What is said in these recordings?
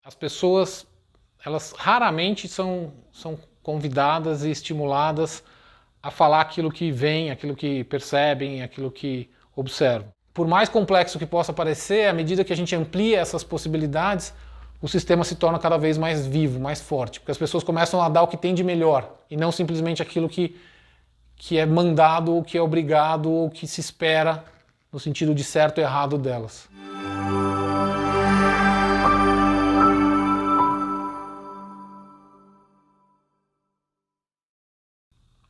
As pessoas, elas raramente são convidadas e estimuladas a falar aquilo que veem, aquilo que percebem, aquilo que observam. Por mais complexo que possa parecer, à medida que a gente amplia essas possibilidades, o sistema se torna cada vez mais vivo, mais forte, porque as pessoas começam a dar o que tem de melhor, e não simplesmente aquilo que é mandado, ou que é obrigado, ou que se espera no sentido de certo e errado delas.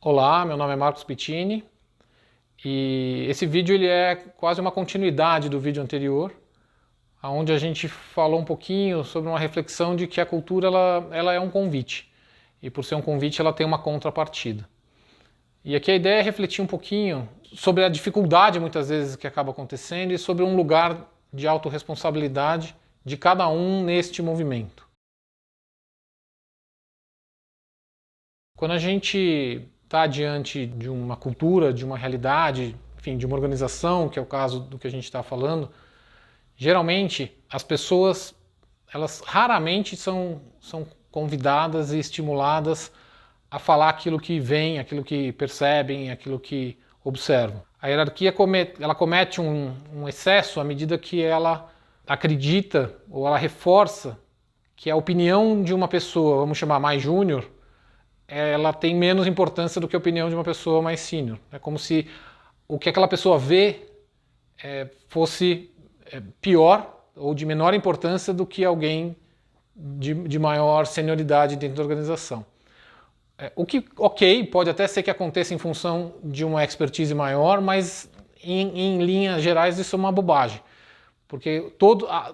Olá, meu nome é Marcos Pittini e esse vídeo ele é quase uma continuidade do vídeo anterior, onde a gente falou um pouquinho sobre uma reflexão de que a cultura ela é um convite e por ser um convite ela tem uma contrapartida. E aqui a ideia é refletir um pouquinho sobre a dificuldade muitas vezes que acaba acontecendo e sobre um lugar de autorresponsabilidade de cada um neste movimento. Quando a gente está diante de uma cultura, de uma realidade, enfim, de uma organização, que é o caso do que a gente está falando, geralmente as pessoas, elas raramente são convidadas e estimuladas a falar aquilo que veem, aquilo que percebem, aquilo que observam. A hierarquia ela comete um excesso à medida que ela acredita ou ela reforça que a opinião de uma pessoa, vamos chamar mais júnior, ela tem menos importância do que a opinião de uma pessoa mais sênior. É como se o que aquela pessoa vê fosse pior ou de menor importância do que alguém de maior senioridade dentro da organização. O que, ok, pode até ser que aconteça em função de uma expertise maior, mas em linhas gerais isso é uma bobagem. Porque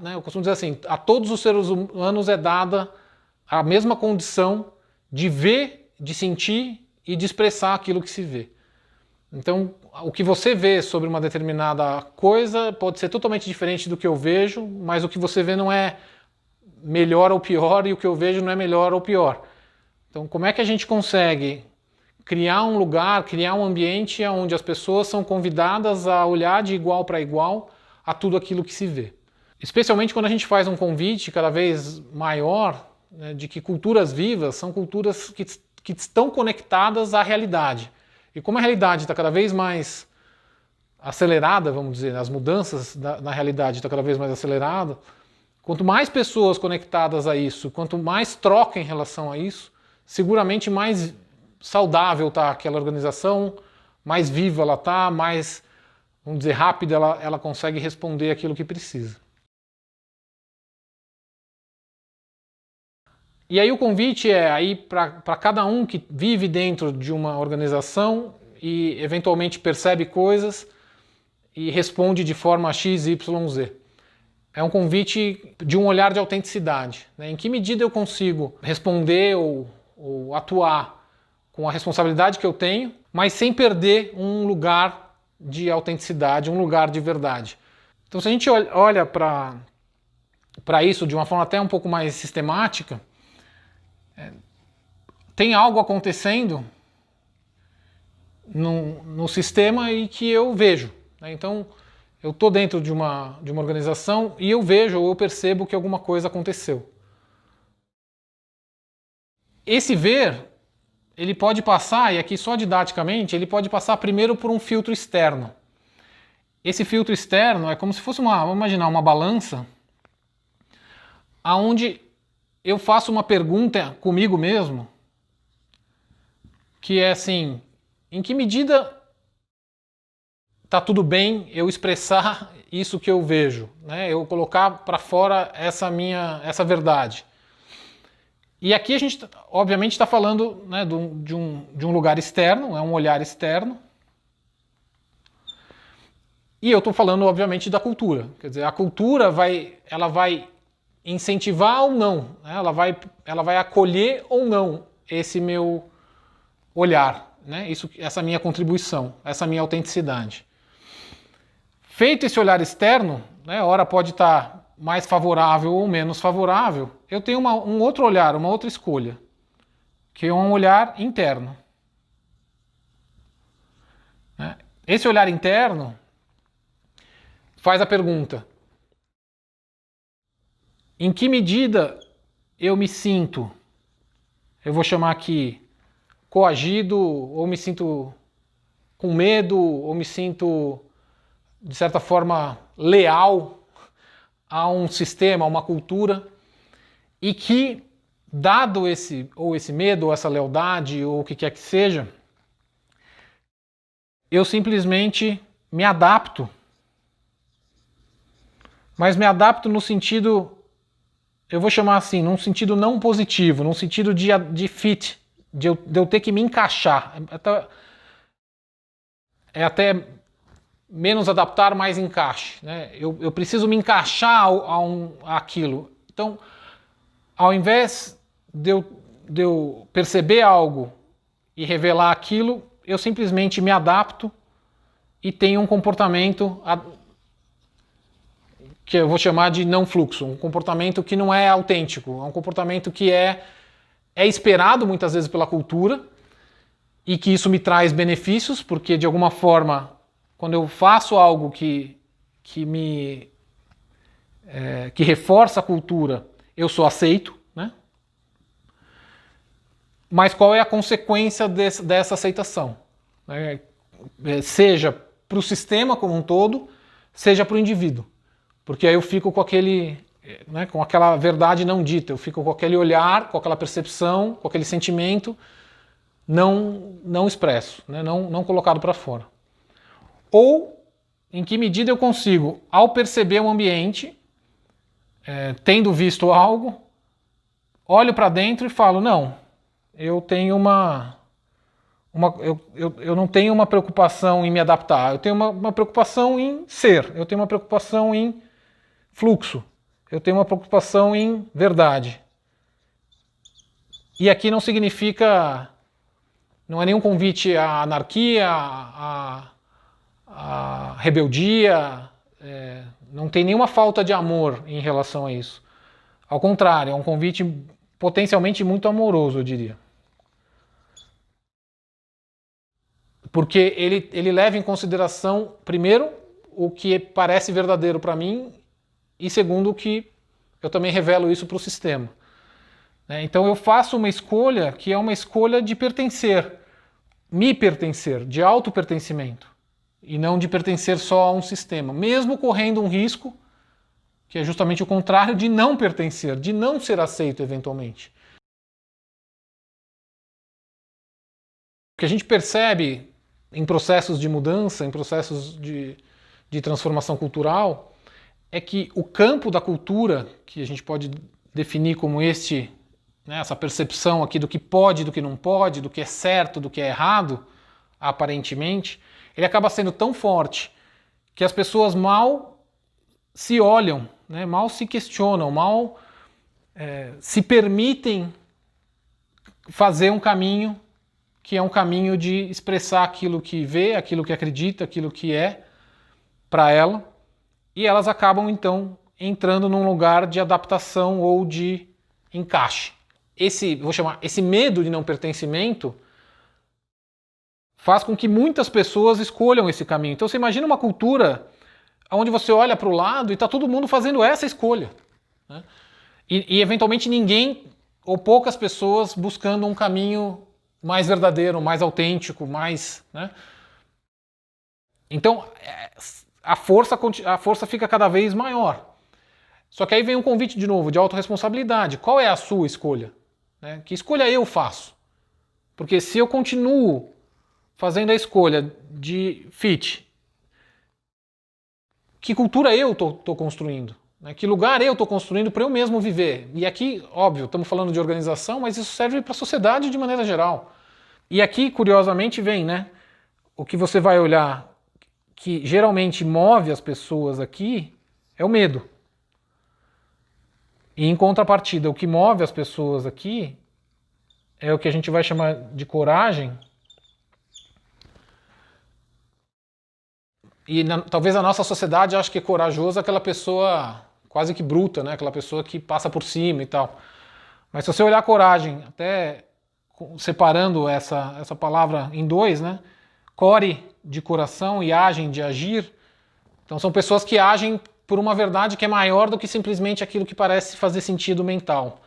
eu costumo dizer assim, a todos os seres humanos é dada a mesma condição de ver, de sentir e de expressar aquilo que se vê. Então, o que você vê sobre uma determinada coisa pode ser totalmente diferente do que eu vejo, mas o que você vê não é melhor ou pior e o que eu vejo não é melhor ou pior. Então, como é que a gente consegue criar um lugar, criar um ambiente onde as pessoas são convidadas a olhar de igual para igual a tudo aquilo que se vê? Especialmente quando a gente faz um convite cada vez maior, né, de que culturas vivas são culturas que estão conectadas à realidade. E como a realidade está cada vez mais acelerada, vamos dizer, as mudanças na realidade estão cada vez mais aceleradas, quanto mais pessoas conectadas a isso, quanto mais troca em relação a isso, seguramente mais saudável está aquela organização, mais viva ela está, mais, vamos dizer, rápida ela consegue responder aquilo que precisa. E aí o convite é aí para cada um que vive dentro de uma organização e eventualmente percebe coisas e responde de forma X, Y, Z. É um convite de um olhar de autenticidade, né? Em que medida eu consigo responder ou atuar com a responsabilidade que eu tenho, mas sem perder um lugar de autenticidade, um lugar de verdade. Então se a gente olha para isso de uma forma até um pouco mais sistemática, tem algo acontecendo no sistema e que eu vejo, né? Então, eu estou dentro de uma organização e eu vejo ou eu percebo que alguma coisa aconteceu. Esse ver, ele pode passar, e aqui só didaticamente, ele pode passar primeiro por um filtro externo. Esse filtro externo é como se fosse vamos imaginar, uma balança, aonde eu faço uma pergunta comigo mesmo, que é assim, em que medida está tudo bem eu expressar isso que eu vejo, né? Eu colocar para fora essa verdade. E aqui a gente, obviamente, está falando, né, de um lugar externo, é um olhar externo. E eu estou falando, obviamente, da cultura. Quer dizer, a cultura ela vai incentivar ou não, né? Ela vai acolher ou não esse meu olhar, né? Essa minha contribuição, essa minha autenticidade. Feito esse olhar externo, né, ora pode estar mais favorável ou menos favorável, eu tenho um outro olhar, uma outra escolha, que é um olhar interno. Esse olhar interno faz a pergunta: em que medida eu me sinto, eu vou chamar aqui, coagido, ou me sinto com medo, ou me sinto, de certa forma, leal a um sistema, a uma cultura, e que, dado esse medo, ou essa lealdade, ou o que quer que seja, eu simplesmente me adapto. Mas me adapto no sentido, eu vou chamar assim, num sentido não positivo, num sentido de fit, de eu ter que me encaixar. É até menos adaptar, mais encaixe. Né? Eu preciso me encaixar àquilo. Então, ao invés de eu perceber algo e revelar aquilo, eu simplesmente me adapto e tenho um comportamento que eu vou chamar de não fluxo, um comportamento que não é autêntico, é um comportamento que é esperado muitas vezes pela cultura e que isso me traz benefícios, porque de alguma forma, quando eu faço algo que reforça a cultura, eu sou aceito, né? Mas qual é a consequência dessa aceitação? Seja para o sistema como um todo, seja para o indivíduo. Porque aí eu fico com com aquela verdade não dita, eu fico com aquele olhar, com aquela percepção, com aquele sentimento não expresso, né? não colocado para fora. Ou em que medida eu consigo, ao perceber o ambiente, tendo visto algo, olho para dentro e falo, não, eu tenho eu não tenho uma preocupação em me adaptar, eu tenho uma preocupação em ser, eu tenho uma preocupação em fluxo, eu tenho uma preocupação em verdade. E aqui não significa, não é nenhum convite à anarquia, à rebeldia, não tem nenhuma falta de amor em relação a isso. Ao contrário, é um convite potencialmente muito amoroso, eu diria. Porque ele leva em consideração, primeiro, o que parece verdadeiro para mim, e segundo, que eu também revelo isso para o sistema. Então eu faço uma escolha que é uma escolha de pertencer, me pertencer, de autopertencimento, e não de pertencer só a um sistema, mesmo correndo um risco, que é justamente o contrário, de não pertencer, de não ser aceito eventualmente. O que a gente percebe em processos de mudança, em processos de transformação cultural, é que o campo da cultura, que a gente pode definir como essa percepção aqui do que pode, do que não pode, do que é certo, do que é errado, aparentemente, ele acaba sendo tão forte que as pessoas mal se olham, né, mal se questionam, mal se permitem fazer um caminho que é um caminho de expressar aquilo que vê, aquilo que acredita, aquilo que é para ela, e elas acabam então entrando num lugar de adaptação ou de encaixe. Esse medo de não pertencimento faz com que muitas pessoas escolham esse caminho. Então você imagina uma cultura onde você olha para o lado e está todo mundo fazendo essa escolha, né? E eventualmente ninguém ou poucas pessoas buscando um caminho mais verdadeiro, mais autêntico, mais, né? Então a força fica cada vez maior. Só que aí vem um convite de novo de autorresponsabilidade. Qual é a sua escolha? Né? Que escolha eu faço? Porque se eu continuo fazendo a escolha de fit, que cultura eu estou construindo? Né? Que lugar eu estou construindo para eu mesmo viver? E aqui, óbvio, estamos falando de organização, mas isso serve para a sociedade de maneira geral. E aqui, curiosamente, vem, né? O que você vai olhar que geralmente move as pessoas aqui é o medo. E em contrapartida, o que move as pessoas aqui é o que a gente vai chamar de coragem. E talvez a nossa sociedade ache que corajoso é aquela pessoa quase que bruta, né? Aquela pessoa que passa por cima e tal. Mas se você olhar coragem, até separando essa palavra em dois, né? Core de coração e agem de agir. Então são pessoas que agem por uma verdade que é maior do que simplesmente aquilo que parece fazer sentido mental.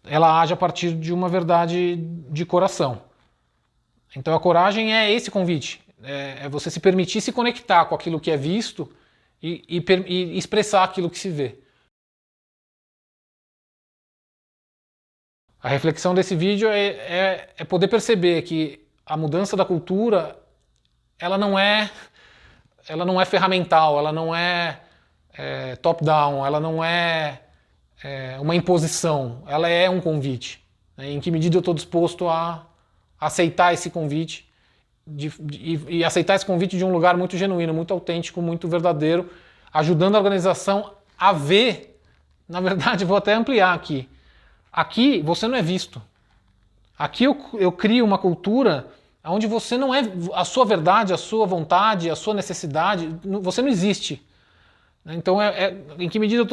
ela age a partir de uma verdade de coração. Então a coragem é esse convite, é você se permitir se conectar com aquilo que é visto e expressar aquilo que se vê. A reflexão desse vídeo é poder perceber que a mudança da cultura ela não é ferramental, ela não é top-down, ela não é uma imposição, ela é um convite. Em que medida eu estou disposto a aceitar esse convite e aceitar esse convite de um lugar muito genuíno, muito autêntico, muito verdadeiro, ajudando a organização a ver, na verdade, vou até ampliar aqui. Aqui você não é visto. Aqui eu crio uma cultura onde você não é a sua verdade, a sua vontade, a sua necessidade, você não existe. Então, em que medida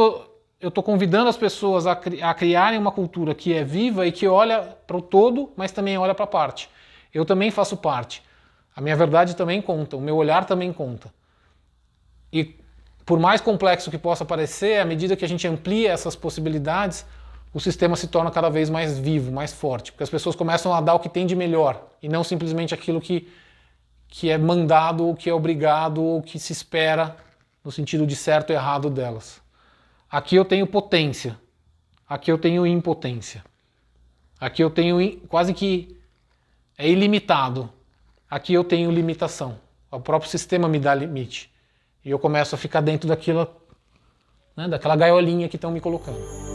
eu estou convidando as pessoas a criarem uma cultura que é viva e que olha para o todo, mas também olha para a parte. Eu também faço parte. A minha verdade também conta, o meu olhar também conta. E por mais complexo que possa parecer, à medida que a gente amplia essas possibilidades, o sistema se torna cada vez mais vivo, mais forte, porque as pessoas começam a dar o que tem de melhor, e não simplesmente aquilo que é mandado, ou que é obrigado, ou que se espera, no sentido de certo e errado delas. Aqui eu tenho potência, aqui eu tenho impotência, aqui eu tenho quase que ilimitado, aqui eu tenho limitação. O próprio sistema me dá limite, e eu começo a ficar dentro daquela gaiolinha que estão me colocando.